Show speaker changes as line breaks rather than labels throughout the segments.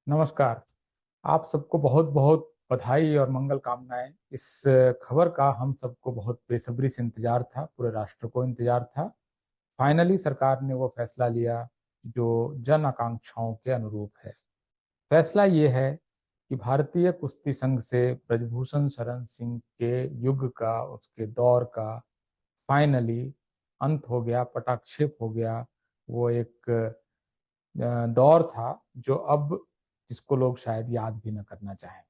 नमस्कार। आप सबको बहुत बहुत बधाई और मंगल कामनाएं। इस खबर का हम सबको बहुत बेसब्री से इंतजार था, पूरे राष्ट्र को इंतजार था। फाइनली सरकार ने वो फैसला लिया जो जन आकांक्षाओं के अनुरूप है। फैसला ये है कि भारतीय कुश्ती संघ से ब्रजभूषण शरण सिंह के युग का, उसके दौर का फाइनली अंत हो गया, पटाक्षेप हो गया। वो एक दौर था जो अब जिसको लोग शायद याद भी न करना चाहें।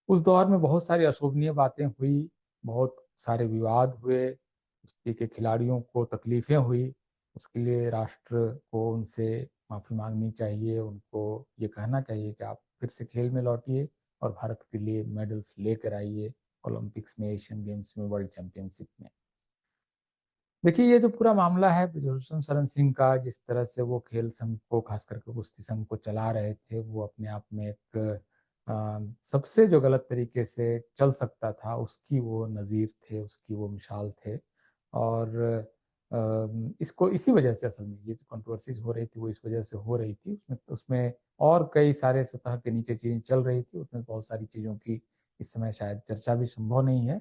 उस दौर में बहुत सारी अशोभनीय बातें हुई, बहुत सारे विवाद हुए, कुश्ती के खिलाड़ियों को तकलीफें हुई। उसके लिए राष्ट्र को उनसे माफी मांगनी चाहिए, उनको ये कहना चाहिए कि आप फिर से खेल में लौटिए और भारत के लिए मेडल्स लेकर आइए, ओलंपिक्स में, एशियन गेम्स में, वर्ल्ड चैंपियनशिप में। देखिए, ये जो पूरा मामला है ब्रजभूषण शरण सिंह का, जिस तरह से वो खेल संघ को, खास करके कुश्ती संघ को चला रहे थे, वो अपने आप में एक सबसे जो गलत तरीके से चल सकता था उसकी वो नजीर थे, उसकी वो मिसाल थे। और इसको इसी वजह से, असल में ये जो कंट्रोवर्सीज हो रही थी वो इस वजह से हो रही थी। उसमें उसमें और कई सारे सतह के नीचे चीजें चल रही थी, उसमें बहुत सारी चीजों की इस समय शायद चर्चा भी संभव नहीं है,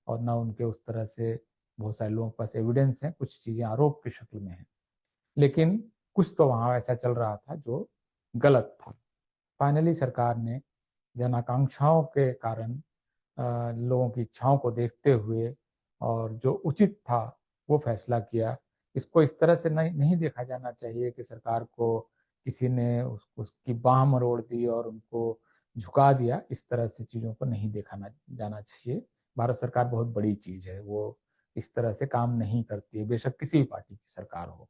और ना उनके उस तरह से बहुत सारे लोगों के पास एविडेंस है, कुछ चीजें आरोप की शक्ल में है। लेकिन कुछ तो वहां ऐसा चल रहा था जो गलत था। फाइनली सरकार ने जन आकांक्षाओं के कारण, लोगों की इच्छाओं को देखते हुए, और जो उचित था वो फैसला किया। इसको इस तरह से नहीं देखा जाना चाहिए कि सरकार को किसी ने उसकी बाह मरोड़ दी और उनको झुका दिया। इस तरह से चीजों को नहीं देखा जाना चाहिए। भारत सरकार बहुत बड़ी चीज है, वो इस तरह से काम नहीं करती है, बेशक किसी भी पार्टी की सरकार हो।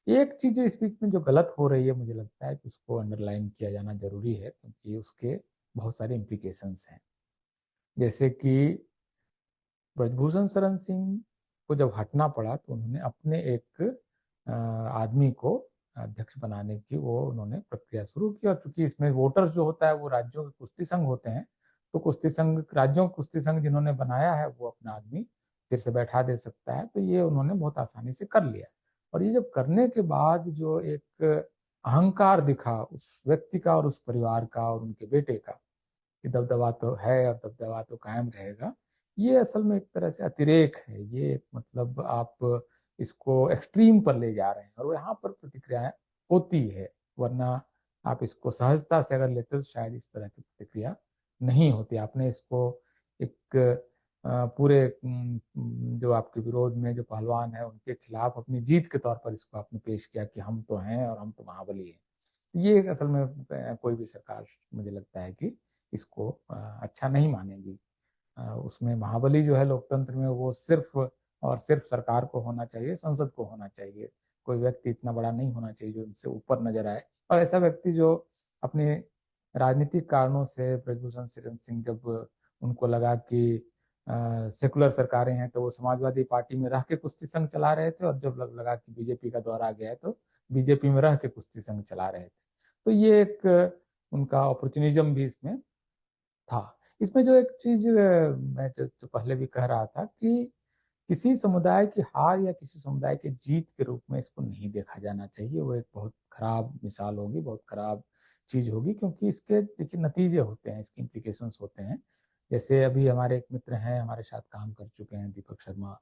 एक चीज जो इस बीच में जो गलत हो रही है, मुझे लगता है कि उसको अंडरलाइन किया जाना जरूरी है, क्योंकि उसके बहुत सारे इम्प्लीकेशंस हैं। जैसे कि ब्रजभूषण शरण सिंह को जब हटना पड़ा तो उन्होंने अपने एक आदमी को अध्यक्ष बनाने की वो उन्होंने प्रक्रिया शुरू की। और चूंकि इसमें वोटर्स जो होता है वो राज्यों के कुश्ती संघ होते हैं, तो कुश्ती संघ, राज्यों के कुश्ती संघ जिन्होंने बनाया है वो अपना आदमी फिर से बैठा दे सकता है। तो ये उन्होंने बहुत आसानी से कर लिया। और ये जब करने के बाद जो एक अहंकार दिखा उस व्यक्ति का और उस परिवार का और उनके बेटे का, कि दबदबा तो है और दबदबा तो कायम रहेगा, ये असल में एक तरह से अतिरेक है। ये मतलब आप इसको एक्सट्रीम पर ले जा रहे हैं, और यहाँ पर प्रतिक्रियाएं होती है। वरना आप इसको सहजता से अगर लेते तो शायद इस तरह की प्रतिक्रिया नहीं होती। आपने इसको एक पूरे जो आपके विरोध में जो पहलवान है उनके खिलाफ अपनी जीत के तौर पर इसको आपने पेश किया कि हम तो हैं और हम तो महाबली हैं। ये असल में कोई भी सरकार, मुझे लगता है कि इसको अच्छा नहीं मानेगी। उसमें महाबली जो है लोकतंत्र में, वो सिर्फ और सिर्फ सरकार को होना चाहिए, संसद को होना चाहिए। कोई व्यक्ति इतना बड़ा नहीं होना चाहिए जो उनसे ऊपर नजर आए। और ऐसा व्यक्ति जो अपने राजनीतिक कारणों से, ब्रजभूषण शरण सिंह, जब उनको लगा कि सेकुलर सरकारें हैं, तो वो समाजवादी पार्टी में रह के कुश्ती संघ चला रहे थे, और जब लगा कि बीजेपी का दौर आ गया है तो बीजेपी में रह के कुश्ती संघ चला रहे थे। तो ये एक उनका अपॉर्चुनिज्म भी इसमें था। इसमें जो एक चीज मैं जो पहले भी कह रहा था कि किसी समुदाय की हार या किसी समुदाय के जीत के रूप में इसको नहीं देखा जाना चाहिए। वो एक बहुत खराब मिसाल होगी, बहुत खराब चीज होगी, क्योंकि इसके देखिए नतीजे होते हैं, इसके इम्प्लीकेशंस होते हैं। जैसे अभी हमारे एक मित्र हैं, हमारे साथ काम कर चुके हैं, दीपक शर्मा।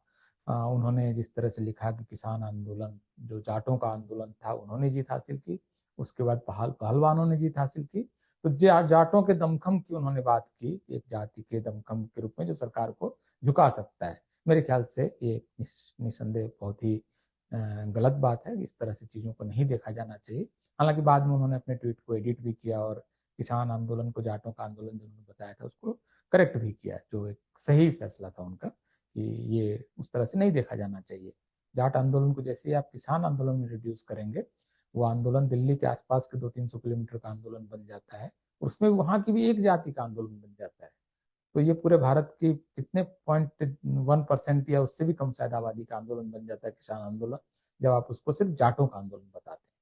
उन्होंने जिस तरह से लिखा कि किसान आंदोलन, जो जाटों का आंदोलन था, उन्होंने जीत हासिल की। उसके बाद पहलवानों ने जीत हासिल की। तो जाटों के दमखम की उन्होंने बात की, एक जाति के दमखम के रूप में जो सरकार को झुका सकता है। मेरे ख्याल से ये निस्संदेह बहुत ही गलत बात है। इस तरह से चीजों को नहीं देखा जाना चाहिए। हालांकि बाद में उन्होंने अपने ट्वीट को एडिट भी किया, और किसान आंदोलन को जाटों का आंदोलन जो उन्होंने बताया था उसको करेक्ट भी किया, जो एक सही फैसला था उनका, कि ये उस तरह से नहीं देखा जाना चाहिए। जाट आंदोलन को जैसे ही आप किसान आंदोलन में रिड्यूस करेंगे, वो आंदोलन दिल्ली के आसपास के 200-300 किलोमीटर का आंदोलन बन जाता है। उसमें वहां की भी एक जाति का आंदोलन बन जाता है। तो ये पूरे भारत की कितने 0.1% या उससे भी कम शायद आबादी का आंदोलन बन जाता है किसान आंदोलन, जब आप उसको सिर्फ जाटों का आंदोलन बताते हैं।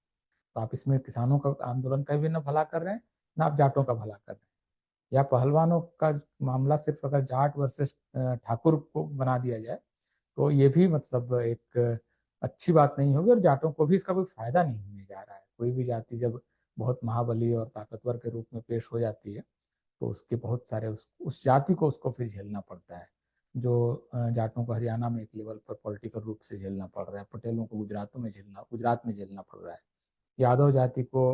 तो आप इसमें किसानों का आंदोलन का भी ना भला कर रहे हैं, ना आप जाटों का भला कर रहे हैं। या पहलवानों का मामला सिर्फ अगर जाट वर्सेस ठाकुर को बना दिया जाए, तो ये भी मतलब एक अच्छी बात नहीं होगी, और जाटों को भी इसका कोई फायदा नहीं होने जा रहा है। कोई भी जाति जब बहुत महाबली और ताकतवर के रूप में पेश हो जाती है, तो उसके बहुत सारे उस जाति को उसको फिर झेलना पड़ता है। जो जाटों को हरियाणा में एक लेवल पर पॉलिटिकल रूप से झेलना पड़ रहा है, पटेलों को गुजरात में झेलना पड़ रहा है, यादव जाति को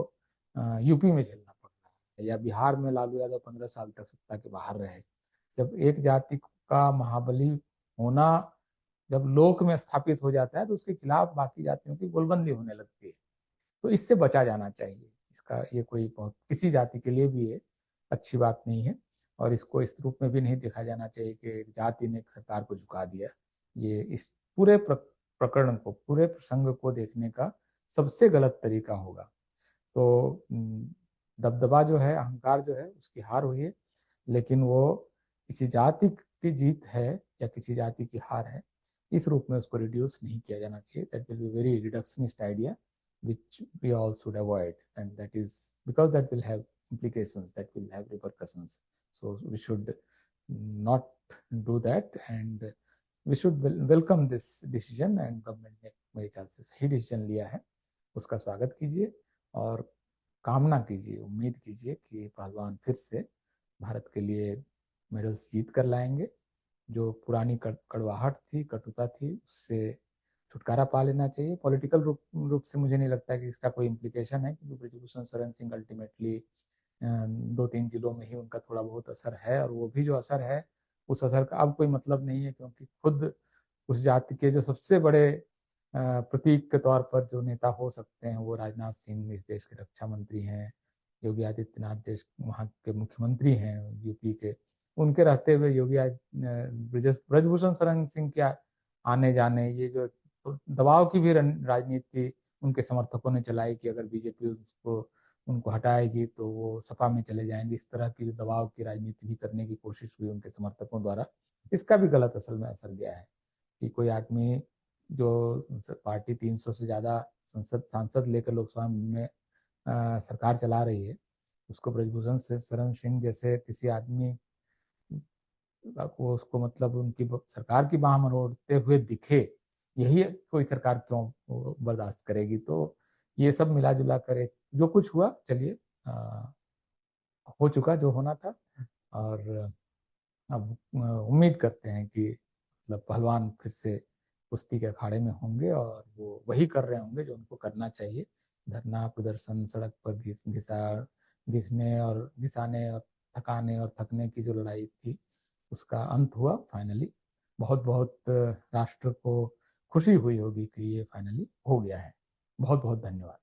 यूपी में झेलना पड़ रहा है, या बिहार में लालू यादव 15 साल तक सत्ता के बाहर रहे। जब एक जाति का महाबली होना जब लोक में स्थापित हो जाता है, तो उसके खिलाफ बाकी जातियों की गोलबंदी होने लगती है। तो इससे बचा जाना चाहिए। इसका ये कोई बहुत किसी जाति के लिए भी ये अच्छी बात नहीं है, और इसको इस रूप में भी नहीं देखा जाना चाहिए कि जाति ने सरकार को झुका दिया। ये इस पूरे प्रकरण को, पूरे प्रसंग को देखने का सबसे गलत तरीका होगा। तो दबदबा जो है, अहंकार जो है, उसकी हार हुई है, लेकिन वो किसी जाति की जीत है या किसी जाति की हार है, इस रूप में उसको रिड्यूस नहीं किया जाना चाहिए। That will be very reductionist idea which we all should avoid, and that is because that will have implications, that will have repercussions. So we should not do that, and we should welcome this decision, and government ने मेरे ख्याल से सही decision लिया है, उसका स्वागत कीजिए और कामना कीजिए, उम्मीद कीजिए कि पहलवान फिर से भारत के लिए मेडल्स जीत कर लाएंगे। जो पुरानी कड़वाहट थी, कटुता थी, उससे छुटकारा पा लेना चाहिए। पॉलिटिकल रूप से मुझे नहीं लगता कि इसका कोई इम्प्लीकेशन है, क्योंकि ब्रिजभूषण शरण सिंह अल्टीमेटली 2-3 जिलों में ही उनका थोड़ा बहुत असर है, और वो भी जो असर है, उस असर का अब कोई मतलब नहीं है, क्योंकि खुद उस जाति के जो सबसे बड़े प्रतीक के तौर पर जो नेता हो सकते हैं, वो राजनाथ सिंह इस देश के रक्षा मंत्री हैं, योगी आदित्यनाथ देश वहाँ के मुख्यमंत्री हैं यूपी के, उनके रहते हुए योगी ब्रजभूषण शरण सिंह के आने जाने, ये जो दबाव की भी राजनीति उनके समर्थकों ने चलाई कि अगर बीजेपी उनको हटाएगी तो वो सपा में चले जाएंगे, इस तरह की दबाव की राजनीति भी करने की कोशिश हुई उनके समर्थकों द्वारा। इसका भी गलत असल में असर गया है कि कोई आदमी जो पार्टी 300 से ज्यादा सांसद लेकर लोकसभा में सरकार चला रही है, उसको ब्रजभूषण से शरण सिंह जैसे किसी आदमी को, उसको मतलब उनकी सरकार की बाह मरोड़ते हुए दिखे, यही कोई सरकार क्यों बर्दाश्त करेगी। तो ये सब मिला जुला कर जो कुछ हुआ, चलिए हो चुका जो होना था, और अब उम्मीद करते हैं कि मतलब पहलवान फिर से कुश्ती के अखाड़े में होंगे, और वो वही कर रहे होंगे जो उनको करना चाहिए। धरना प्रदर्शन, सड़क पर घिसने और घिसाने और थकाने और थकने की जो लड़ाई थी, उसका अंत हुआ फाइनली। बहुत बहुत राष्ट्र को खुशी हुई होगी कि ये फाइनली हो गया है। बहुत बहुत धन्यवाद।